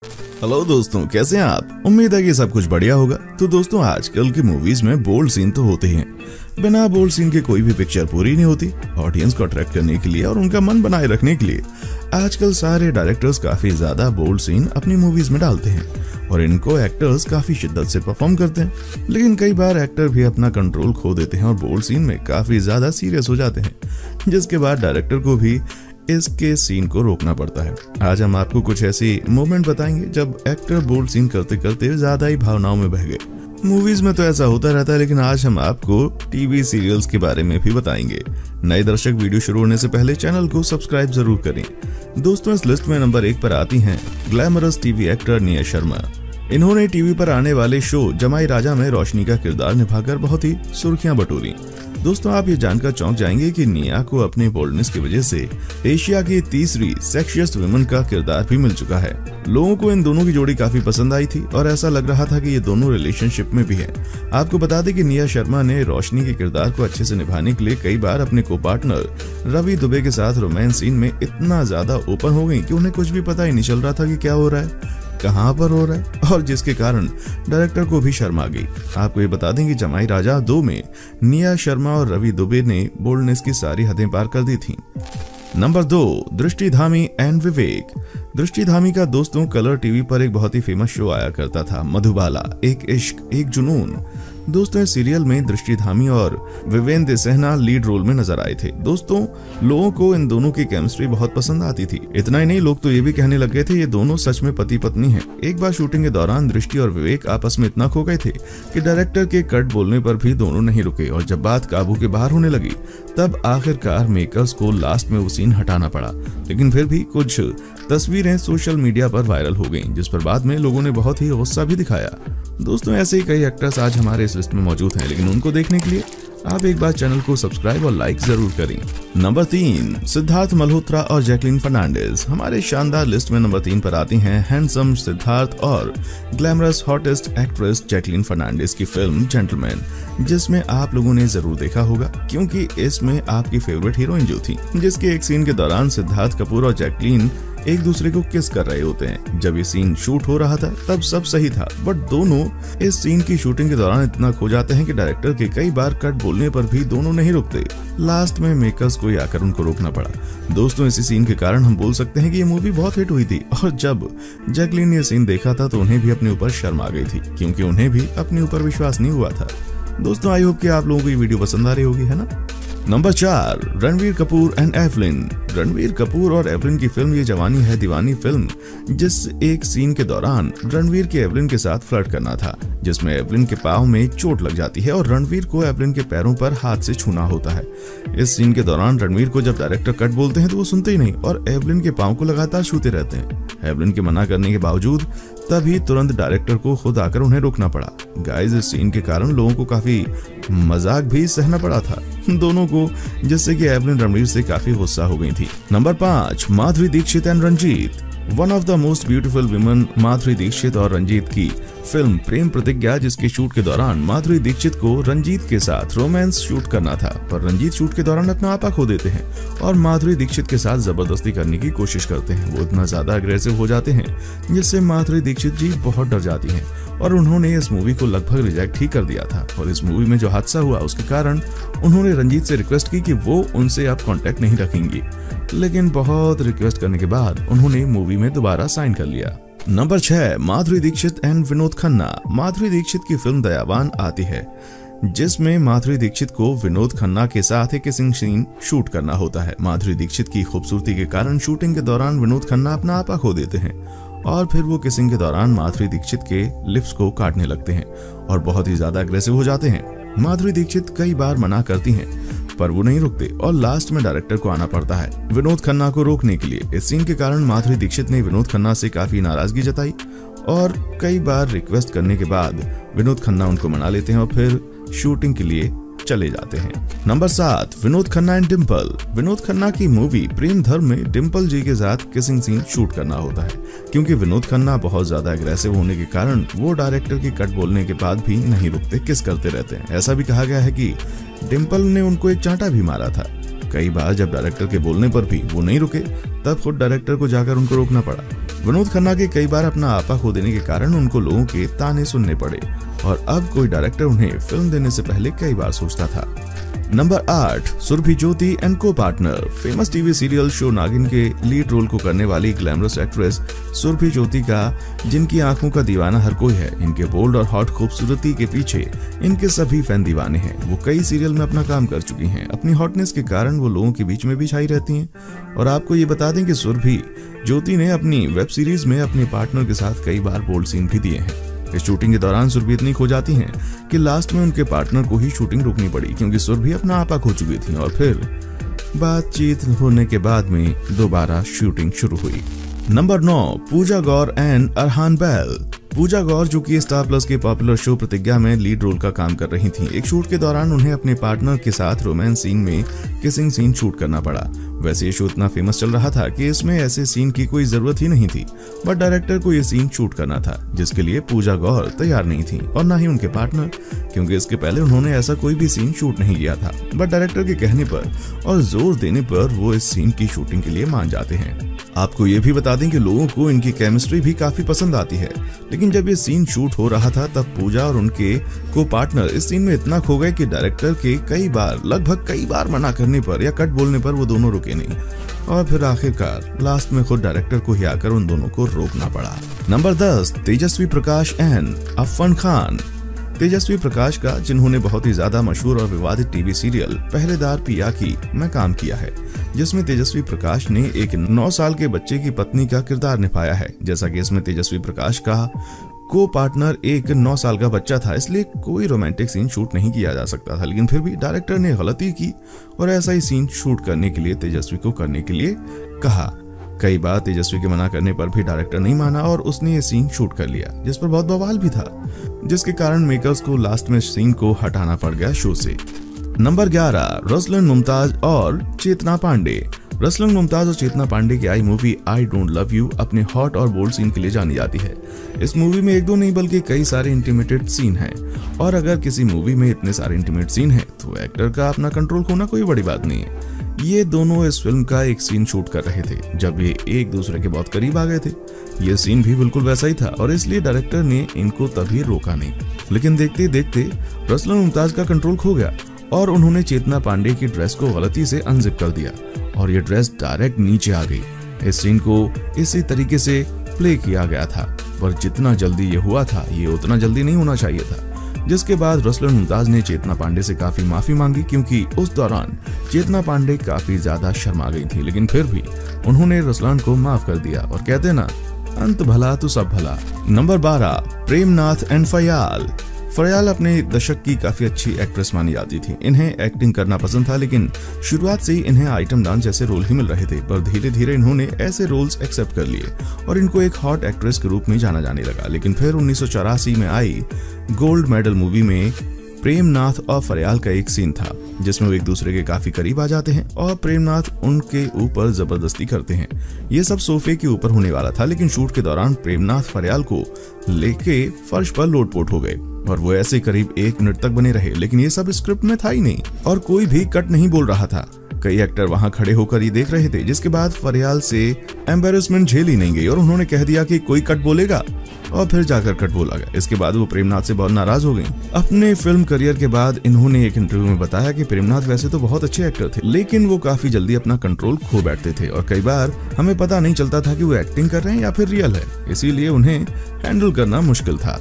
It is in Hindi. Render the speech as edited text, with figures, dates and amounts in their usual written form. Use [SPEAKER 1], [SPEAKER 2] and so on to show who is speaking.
[SPEAKER 1] हेलो दोस्तों, कैसे हैं आप? उम्मीद है कि सब कुछ बढ़िया होगा। तो दोस्तों, आजकल की मूवीज में बोल्ड सीन तो होते ही हैं। बिना बोल्ड सीन के कोई भी पिक्चर पूरी नहीं होती। ऑडियंस को अट्रैक्ट करने के लिए और उनका मन बनाए रखने के लिए आजकल सारे डायरेक्टर्स काफी ज्यादा बोल्ड सीन अपनी मूवीज में डालते हैं और इनको एक्टर्स काफी शिद्दत से परफॉर्म करते हैं। लेकिन कई बार एक्टर भी अपना कंट्रोल खो देते हैं और बोल्ड सीन में काफी ज्यादा सीरियस हो जाते हैं, जिसके बाद डायरेक्टर को भी इसके सीन को रोकना पड़ता है। आज हम आपको कुछ ऐसी मोमेंट बताएंगे जब एक्टर बोल्ड सीन करते करते ज्यादा ही भावनाओं में बह गए। मूवीज में तो ऐसा होता रहता है, लेकिन आज हम आपको टीवी सीरियल्स के बारे में भी बताएंगे। नए दर्शक वीडियो शुरू होने से पहले चैनल को सब्सक्राइब जरूर करें। दोस्तों, इस लिस्ट में नंबर 1 पर आती हैं glamorous TV actor Nia Sharma. इन्होंने टीवी पर आने वाले शो जमाई राजा में रोशनी का किरदार निभाकर बहुत ही सुर्खियां बटोरी। दोस्तों, आप ये जानकर चौंक जाएंगे कि निया को अपने बोल्डनेस की वजह से एशिया की तीसरी सेक्सियस्ट वुमेन का किरदार भी मिल चुका है। लोगों को इन दोनों की जोड़ी काफी पसंद आई थी और ऐसा लग रहा था कि ये दोनों रिलेशनशिप में भी हैं। आपको बता दें कि निया शर्मा ने रोशनी के किरदार को अच्छे से निभाने के लिए कई बार अपने को पार्टनर रवि दुबे के साथ रोमांस सीन में इतना ज्यादा ओपन हो गई कि उन्हें कुछ भी पता ही नहीं चल रहा था कि क्या हो रहा है, कहां पर हो रहा है, और जिसके कारण डायरेक्टर को भी शर्म आ गई। आपको ये बता दें कि जमाई राजा 2 में निया शर्मा और रवि दुबे ने बोल्डनेस की सारी हदें पार कर दी थी। नंबर 2, दृष्टि धामी एंड विवेक। दृष्टि धामी का दोस्तों कलर टीवी पर एक बहुत ही फेमस शो आया करता था, मधुबाला, एक इश्क एक जुनून। दोस्तों, इस सीरियल में दृष्टि धामी और विवेंद्र सहना लीड रोल में नजर आए थे। दोस्तों, लोगों को इन दोनों की केमिस्ट्री बहुत पसंद आती थी। इतना ही नहीं, लोग तो ये भी कहने लग गए थे ये दोनों सच में पति पत्नी हैं। एक बार शूटिंग के दौरान दृष्टि और विवेक आपस में इतना खो गए थे कि डायरेक्टर के कट बोलने पर भी दोनों नहीं रुके और जब बात काबू के बाहर होने लगी तब आखिरकार मेकर्स को लास्ट में वो सीन हटाना पड़ा। लेकिन फिर भी कुछ तस्वीरें सोशल मीडिया पर वायरल हो गईं, जिस पर बाद में लोगों ने बहुत ही गुस्सा भी दिखाया। दोस्तों, ऐसे ही कई एक्टर्स आज हमारे इस लिस्ट में मौजूद हैं, लेकिन उनको देखने के लिए आप एक बार चैनल को सब्सक्राइब और लाइक जरूर करें। नंबर 3, सिद्धार्थ मल्होत्रा और जैकलीन फर्नांडिस। हमारे शानदार लिस्ट में नंबर 3 पर आती हैं हैंडसम सिद्धार्थ और glamorous hottest actress Jacqueline Fernandez की फिल्म जेंटलमैन, जिसमें आप लोगों ने जरूर देखा होगा क्योंकि इसमें आपकी फेवरेट हीरोइन जो थी, जिसके एक सीन के दौरान सिद्धार्थ कपूर और जैकलीन एक दूसरे को किस कर रहे होते हैं। जब ये सीन शूट हो रहा था तब सब सही था, बट दोनों इस सीन की शूटिंग के दौरान इतना खो जाते हैं कि डायरेक्टर के कई बार कट बोलने पर भी दोनों नहीं रुकते। लास्ट में मेकर्स को आकर उनको रोकना पड़ा। दोस्तों, इसी सीन के कारण हम बोल सकते हैं कि ये मूवी बहुत हिट हुई थी और जब जैकलीन ने ये सीन देखा था तो उन्हें भी अपने ऊपर शर्म आ गई थी, क्योंकि उन्हें भी अपने ऊपर विश्वास नहीं हुआ था। दोस्तों, आई होप कि आप लोगों को ये वीडियो पसंद आ रही होगी, है ना? Number 4, Ranveer Kapoor and Evelyn. Ranveer Kapoor और एवलिन की फिल्म ये जवानी है दीवानी फिल्म, जिस एक सीन के दौरान रणवीर के एवलिन के साथ फ्लर्ट करना था, जिसमें एवलिन के पांव में चोट लग जाती है और रणवीर को एवलिन के पैरों पर हाथ से छूना होता है। इस सीन के दौरान रणवीर को जब डायरेक्टर कट बोलते हैं तो वो सुनते ही नहीं और एवलिन के पांव को लगातार छूते रहते हैं। एवलिन के मना करने के बावजूद तभी तुरंत डायरेक्टर को खुद आकर उन्हें रोकना पड़ा। गाइस, इस सीन के कारण लोगों को काफी मजाक भी सहना पड़ा था दोनों को, जिससे कि एवलिन रणवीर से काफी गुस्सा हो गई थी। Number 5, Madhuri Dixit and Ranjeet. One of the most beautiful women Madhuri Dixit और रंजीत की फिल्म प्रेम प्रतिज्ञा, जिसके शूट के दौरान माधुरी दीक्षित को रंजीत के साथ रोमांस शूट करना था, पर रंजीत शूट के दौरान अपना आपा खो देते हैं और माधुरी दीक्षित के साथ जबरदस्ती करने की कोशिश करते हैं। वो इतना ज्यादा अग्रेसिव हो जाते हैं जिससे माधुरी दीक्षित जी बहुत डर जाती हैं और उन्होंने इस मूवी को लगभग रिजेक्ट ही कर दिया था। और इस मूवी में जो हादसा हुआ उसके कारण उन्होंने रंजीत से रिक्वेस्ट की कि वो उनसे अब कांटेक्ट नहीं रखेंगी, लेकिन बहुत रिक्वेस्ट करने के बाद उन्होंने मूवी में दोबारा साइन कर लिया। Number 6, Madhuri Dixit and Vinod Khanna. माधुरी दीक्षित की फिल्म दयावान आती है, जिसमें माधुरी दीक्षित को विनोद खन्ना के साथ एक किसिंग सीन शूट करना होता है। माधुरी दीक्षित की खूबसूरती के कारण शूटिंग के दौरान विनोद खन्ना अपना आपा खो देते हैं और फिर वो किसिंग के दौरान माधुरी दीक्षित के लिप्स को काटने लगते हैं और बहुत ही ज्यादा अग्रेसिव हो जाते हैं। माधुरी दीक्षित कई बार मना करती हैं पर वो नहीं रुकते और लास्ट में डायरेक्टर को आना पड़ता है विनोद खन्ना को रोकने के लिए। इस सीन के कारण माधुरी दीक्षित ने विनोद खन्ना से काफी नाराजगी जताई और कई बार रिक्वेस्ट करने के बाद विनोद खन्ना उनको मना लेते हैं और फिर शूटिंग के लिए चले जाते हैं। Number 7, Vinod Khanna and Dimple. विनोद खन्ना की मूवी प्रेम धर्म में डिम्पल जी के साथ किसिंग सीन शूट करना होता है, क्योंकि विनोद खन्ना बहुत ज्यादा अग्रेसिव होने के कारण वो डायरेक्टर की कट बोलने के बाद भी नहीं रुकते, किस करते रहते हैं। ऐसा भी कहा गया है कि डिम्पल ने उनको एक चांटा भी मारा था। कई बार जब डायरेक्टर के बोलने पर भी वो नहीं रुके तब खुद डायरेक्टर को जाकर उनको रोकना पड़ा। विनोद खन्ना के कई बार अपना आपा खो देने के कारण उनको लोगों के ताने सुनने पड़े और अब कोई डायरेक्टर उन्हें फिल्म देने से पहले कई बार सोचता था। नंबर 8, सुरभि ज्योति एंड को partner. Famous TV serial show नागिन के लीड रोल को करने वाली ग्लैमरस एक्ट्रेस सुरभि ज्योति का जिनकी आंखों का दीवाना हर कोई है। इनके बोल्ड और हॉट खूबसूरती के पीछे इनके सभी फैन दीवाने हैं। वो कई सीरियल में अपना काम कर चुकी हैं। अपनी हॉटनेस के कारण वो लोगों के बीच में भी छाई रहती हैं। और आपको ये बता दें कि सुरभि ज्योति ने अपनी वेब सीरीज में अपने पार्टनर के साथ कई बार बोल्ड सीन भी दिए हैं। इस शूटिंग के दौरान सुरभि इतनी खो जाती हैं कि लास्ट में उनके पार्टनर को ही शूटिंग रोकनी पड़ी, क्योंकि सुरभि अपना आपा खो चुकी थी और फिर बातचीत होने के बाद में दोबारा शूटिंग शुरू हुई। Number 9, Pooja Gaur and Arhaan Behll. पूजा गौर जो कि स्टार प्लस के पॉपुलर शो प्रतिज्ञा में लीड रोल का काम कर रही थीं। एक शूट के दौरान उन्हें अपने पार्टनर के साथ रोमांस सीन में किसिंग सीन शूट करना पड़ा। वैसे ये शो इतना फेमस चल रहा था कि इसमें ऐसे सीन की कोई जरूरत ही नहीं थी, बट डायरेक्टर को ये सीन शूट करना था, जिसके लिए पूजा गौर तैयार नहीं थी और ना ही उनके पार्टनर, क्योंकि इसके पहले उन्होंने ऐसा कोई भी सीन शूट नहीं किया था। बट डायरेक्टर के कहने पर और जोर देने पर वो इस सीन की शूटिंग के लिए मान जाते हैं। आपको ये भी बता दें कि लोगों को इनकी केमिस्ट्री भी काफी पसंद आती है, लेकिन जब ये सीन शूट हो रहा था तब पूजा और उनके को पार्टनर इस सीन में इतना खो गए कि डायरेक्टर के लगभग कई बार मना करने पर या कट बोलने पर वो दोनों रुके नहीं और फिर आखिरकार लास्ट में खुद डायरेक्टर को ही आकर उन दोनों को रोकना पड़ा। Number 10, Tejasswi Prakash and Afan Khan. तेजस्वी प्रकाश का जिन्होंने बहुत ही ज्यादा मशहूर और विवादित टीवी सीरियल पहरेदार पिया की में काम किया है, जिसमें तेजस्वी प्रकाश ने एक 9 साल के बच्चे की पत्नी का किरदार निभाया है। जैसा कि इसमें तेजस्वी प्रकाश का को पार्टनर एक 9 साल का बच्चा था, इसलिए कोई रोमांटिक सीन शूट नहीं किया जा सकता था, लेकिन फिर भी डायरेक्टर ने गलती की और ऐसा ही सीन शूट करने के लिए तेजस्वी को करने के लिए कहा। कई बार तेजस्वी के मना करने पर भी डायरेक्टर नहीं माना और उसने ये सीन शूट कर लिया, जिस पर बहुत बवाल भी था, जिसके कारण मेकर्स को लास्ट में सीन को हटाना पड़ गया शो से। नंबर 11, रसलन मुमताज और चेतना पांडे। रसलन मुमताज और चेतना पांडे की आई movie I don't love you अपने हॉट और बोल्ड सीन के लिए जानी जाती है। इस मूवी में 1-2 नहीं बल्कि कई सारे इंटीमेटेड सीन हैं, और अगर किसी मूवी में इतने सारे इंटीमेट सीन हैं तो एक्टर का अपना कंट्रोल खोना कोई बड़ी बात नहीं है। ये दोनों इस फिल्म का एक सीन शूट कर रहे थे जब ये एक दूसरे के बहुत करीब आ गए थे। ये सीन भी बिल्कुल वैसा ही था और इसलिए डायरेक्टर ने इनको तभी रोका नहीं, लेकिन देखते देखते रसलन मुमताज का कंट्रोल खो गया और उन्होंने चेतना पांडे की ड्रेस को गलती से अनजिप कर दिया और ये ड्रेस डायरेक्ट नीचे आ गई। इस सीन को इसी तरीके से प्ले किया गया था, पर जितना जल्दी ये हुआ था ये उतना जल्दी नहीं होना चाहिए था, जिसके बाद रसलन मुमताज ने चेतना पांडे से काफी माफी मांगी, क्योंकि उस दौरान चेतना पांडे काफी ज्यादा शर्मा गई थी, लेकिन फिर भी उन्होंने रसलन को माफ कर दिया और कहते ना, अंत भला तो सब भला। Number 12, Premnath and Faryal. फयाल अपने दशक की काफी अच्छी एक्ट्रेस मानी जाती थी। इन्हें एक्टिंग करना पसंद था, लेकिन शुरुआत से ही इन्हें आइटम डांस जैसे रोल ही मिल रहे थे, पर धीरे धीरे इन्होंने ऐसे रोल्स एक्सेप्ट कर लिए और इनको एक हॉट एक्ट्रेस के रूप में जाना जाने लगा। लेकिन फिर 1984 में आई गोल्ड मेडल मूवी में प्रेमनाथ और फयाल का एक सीन था जिसमें वो एक दूसरे के काफी करीब आ जाते हैं और प्रेमनाथ उनके ऊपर जबरदस्ती करते हैं। ये सब सोफे के ऊपर होने वाला था, लेकिन शूट के दौरान प्रेमनाथ फयाल को लेके फर्श पर लोटपोट हो गए और वो ऐसे करीब 1 मिनट तक बने रहे, लेकिन ये सब स्क्रिप्ट में था ही नहीं और कोई भी कट नहीं बोल रहा था। कई एक्टर वहां खड़े होकर ये देख रहे थे, जिसके बाद फयाल से एम्बेरसमेंट झेल ही नहीं गई और उन्होंने कह दिया कि कोई कट बोलेगा और फिर जाकर कट बोला गया। इसके बाद वो प्रेमनाथ से बहुत नाराज हो गई। अपने फिल्म करियर के बाद इन्होंने एक इंटरव्यू में बताया कि प्रेमनाथ वैसे तो बहुत अच्छे एक्टर थे, लेकिन वो काफी जल्दी अपना कंट्रोल खो बैठते थे और कई बार हमें पता नहीं चलता था कि वो एक्टिंग कर रहे हैं या फिर रियल है, इसीलिए उन्हें हैंडल करना मुश्किल था।